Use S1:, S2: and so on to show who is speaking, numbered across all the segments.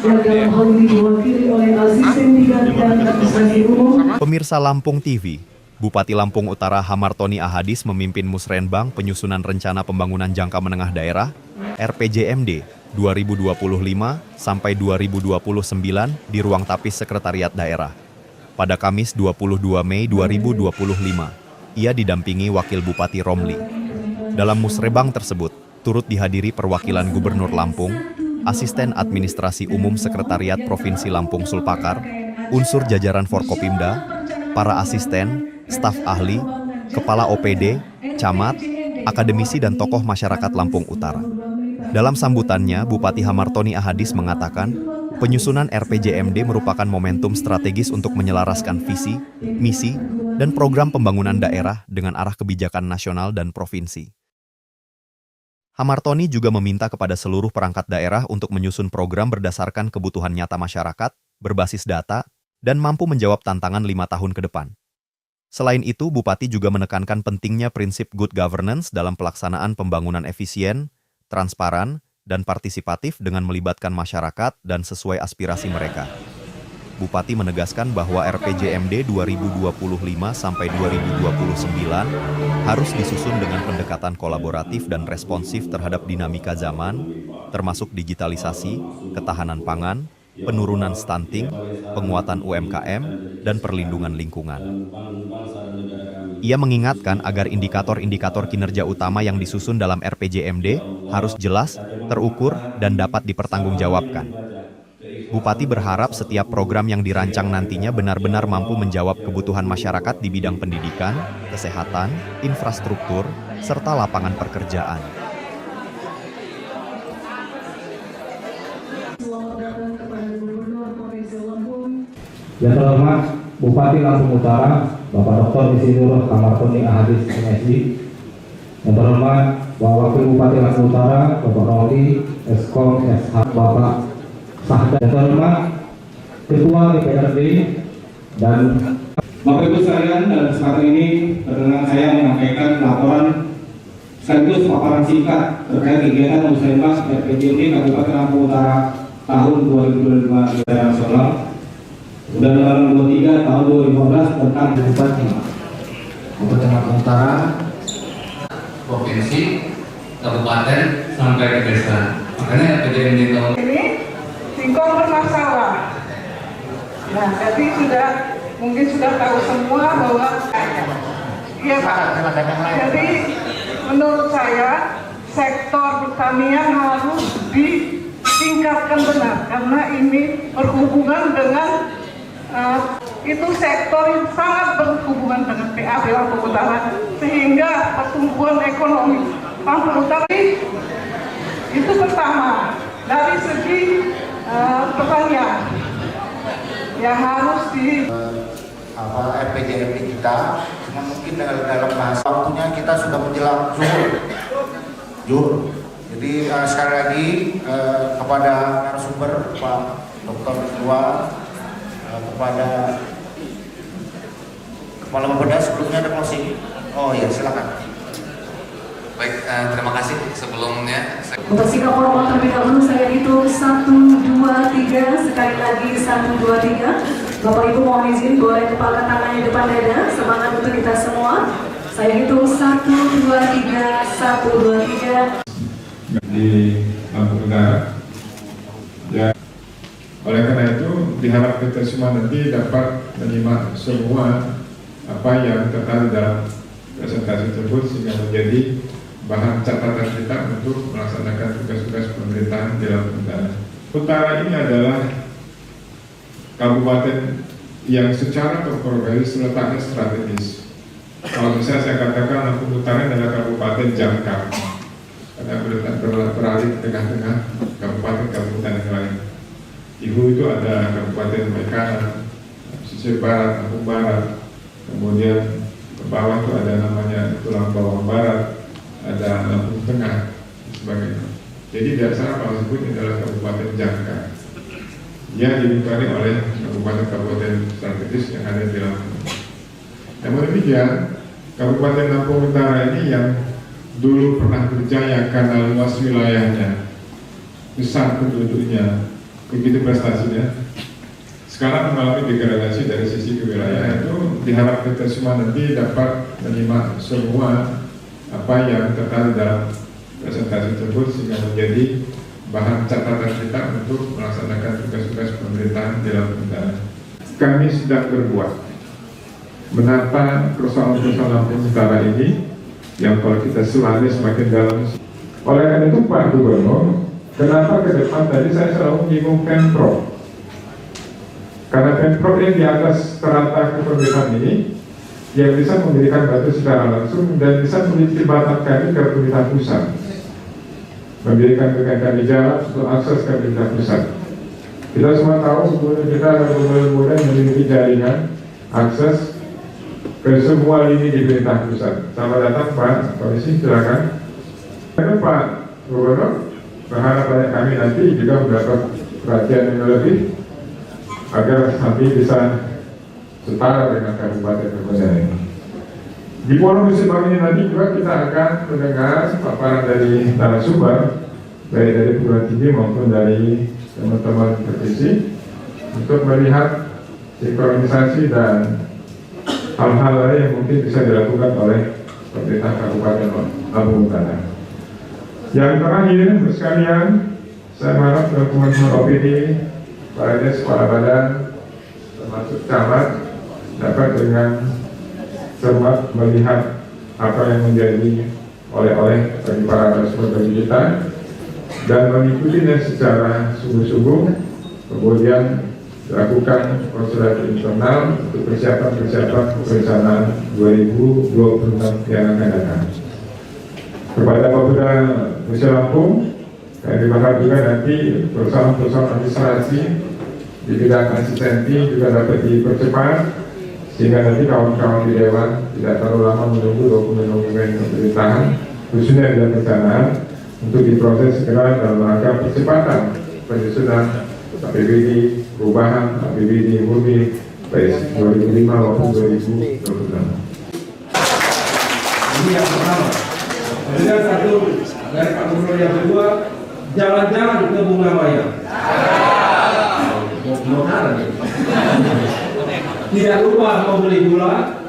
S1: yang dalam hal ini diwakili oleh Asisten Bidang dan Administrasi Umum.
S2: Pemirsa Lampung TV, Bupati Lampung Utara Hamartoni Ahadis memimpin Musrenbang penyusunan rencana pembangunan jangka menengah daerah RPJMD 2025 sampai 2029 di ruang tapis Sekretariat Daerah. Pada Kamis 22 Mei 2025, ia didampingi Wakil Bupati Romli. Dalam musrebang tersebut, turut dihadiri perwakilan Gubernur Lampung, Asisten Administrasi Umum Sekretariat Provinsi Lampung Sulpakar, unsur jajaran Forkopimda, para asisten, staf ahli, kepala OPD, camat, akademisi dan tokoh masyarakat Lampung Utara. Dalam sambutannya, Bupati Hamartoni Ahadis mengatakan, penyusunan RPJMD merupakan momentum strategis untuk menyelaraskan visi, misi, dan program pembangunan daerah dengan arah kebijakan nasional dan provinsi. Hamartoni juga meminta kepada seluruh perangkat daerah untuk menyusun program berdasarkan kebutuhan nyata masyarakat, berbasis data, dan mampu menjawab tantangan 5 tahun ke depan. Selain itu, Bupati juga menekankan pentingnya prinsip good governance dalam pelaksanaan pembangunan efisien, transparan, dan partisipatif dengan melibatkan masyarakat dan sesuai aspirasi mereka. Bupati menegaskan bahwa RPJMD 2025 sampai 2029 harus disusun dengan pendekatan kolaboratif dan responsif terhadap dinamika zaman, termasuk digitalisasi, ketahanan pangan, penurunan stunting, penguatan UMKM, dan perlindungan lingkungan. Ia mengingatkan agar indikator-indikator kinerja utama yang disusun dalam RPJMD harus jelas, terukur, dan dapat dipertanggungjawabkan. Bupati berharap setiap program yang dirancang nantinya benar-benar mampu menjawab kebutuhan masyarakat di bidang pendidikan, kesehatan, infrastruktur, serta lapangan pekerjaan.
S3: Yang terhormat Bupati Lampung Utara, Bapak Dr. Insinyur Hamartoni Ahadis MSI. Yang terhormat Wakil Bupati Lampung Utara, Bapak Romli Eskom SH, Bapak Sahda. Yang terhormat Ketua DPRD dan Bapak Ibu sekalian, dalam kesempatan ini perkenan saya menyampaikan laporan sekaligus paparan singkat terkait kegiatan musrenbang RPJMD Kabupaten Lampung Utara tahun 2025 secara nasional. Undang-Undang 23 tahun 2015 tentang Bupati Kabupaten Lampung Utara,
S4: provinsi, kabupaten, sampai ke desa. Makanya RPJMD tahun
S5: ini singkong bermasalah. Nah, jadi mungkin sudah tahu semua bahwa iya Pak. Jadi menurut saya sektor pertanian harus ditingkatkan benar karena ini berhubungan dengan itu sektor yang sangat berhubungan dengan PAB Lampung Utara sehingga pertumbuhan ekonomi Lampung Utara itu pertama dari segi pertanian yang harus di
S6: RPJMD kita, cuma mungkin dalam bahasa waktunya kita sudah menjelang zuhur. Jadi sekali lagi kepada narasumber Pak Dr. Ketua, kepada Kepala Bapeda sebelumnya ada closing. Oh ya, silakan.
S4: baik, terima kasih sebelumnya.
S1: Untuk sikap formal terlebih dahulu saya hitung 1, 2, 3, sekali lagi 1, 2, 3. Bapak Ibu mohon izin boleh kepala tangannya depan dada, semangat untuk kita semua. Saya hitung 1, 2, 3, 1, 2, 3.
S7: Di Lampung Utara. Ya, oleh karena itu diharap kita semua nanti dapat menyimak semua apa yang terkait dalam presentasi tersebut sehingga menjadi bahan catatan kita untuk melaksanakan tugas-tugas pemerintahan di Lampung Utara. Utara ini adalah kabupaten yang secara topografis letaknya strategis. Kalau misalnya saya katakan Lampung Utara adalah kabupaten jangkar karena berada di tengah-tengah kabupaten-kabupaten yang lain. Ibu itu ada Kabupaten Mekanan, sisir barat, Lampung Barat, kemudian ke bawah itu ada namanya Tulang Bawang Barat, ada Lampung Tengah, dan sebagainya. Jadi dasar kalau disebut ini adalah kabupaten jangkar. Dia dilingkupi oleh kabupaten-kabupaten strategis yang ada di Lampung. Namun demikian, Kabupaten Lampung Utara ini yang dulu pernah berjaya karena luas wilayahnya, besar penduduknya, begitu prestasinya. Sekarang mengalami degradasi dari sisi kewilayahan. Itu diharap kita semua nanti dapat menerima semua apa yang terkait dalam presentasi tersebut sehingga menjadi bahan catatan kita untuk melaksanakan tugas-tugas pemerintahan di dalam pemerintahan. Kami sedang berbuat menata persoalan-persoalan Lampung Utara ini yang kalau kita selami semakin dalam. Oleh karena itu Pak Gubernur, kenapa ke depan tadi saya selalu menyinggung Pemprov? Karena Pemprov yang di atas terata kepemerintahan ini yang bisa memberikan bantuan secara langsung dan bisa menjadi jembatan kami ke pemerintah pusat, memberikan kami jalan untuk akses ke pemerintah pusat. Kita semua tahu sebelum kita akan mulai memiliki jaringan akses ke semua lini di pemerintah pusat. Selamat datang Pak Komisi, silakan. Dan Pak Gubernur, berharap banyak kami nanti juga mendapat perhatian yang lebih agar nanti bisa setara dengan kabupaten Bogor ini. Di forum musibah ini nanti juga kita akan mendengar paparan dari narasumber, baik dari perguruan tinggi maupun dari teman-teman praktisi, untuk melihat sinkronisasi dan hal-hal lain yang mungkin bisa dilakukan oleh pemerintah Kabupaten Lampung Utara. Yang terakhir, sekalian, saya harap teman-teman OPD, para des, kepala badan, termasuk camat, dapat dengan cermat melihat apa yang menjadi oleh-oleh bagi para narasumber bagi kita dan mengikutinya secara sungguh-sungguh, kemudian dilakukan konsultasi internal untuk persiapan perencanaan 2026 yang akan datang. Kepada Bapeda Museum Lampung, kami berharap juga nanti persoalan-persoalan administrasi di bidang asistensi juga dapat dipercepat sehingga nanti kawan-kawan di Dewan tidak terlalu lama menunggu dokumen-dokumen pemerintahan khususnya di perencanaan untuk diproses segera dalam rangka percepatan penyusunan APBD, perubahan APBD murni baik 2005 maupun 2026.
S8: Ini yang pertama. Kemudian satu dari Pak Gubernur yang kedua, jalan-jalan ke Bunga Maya. Tidak lupa membeli gula.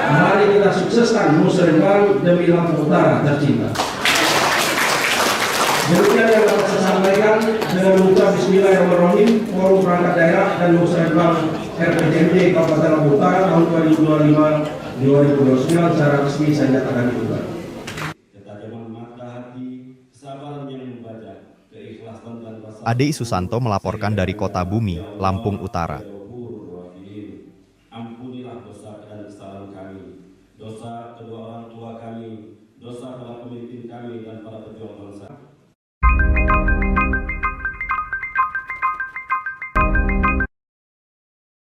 S8: Mari kita sukseskan Musrembang demi Lampung Utara tercinta. Demikian yang dapat saya sampaikan dengan mengucap Bismillahirrahmanirrahim. Forum Perangkat Daerah dan Musrembang RPJMD Kabupaten Lampung Utara tahun 2025-2029 secara resmi saya nyatakan dibuka.
S2: Ade Susanto melaporkan dari Kota Bumi, Lampung Utara.
S9: Ampunilah dosa dan kesalahan kami, dosa kedua orang tua kami, dosa para pemimpin kami dan para pejuang bangsa.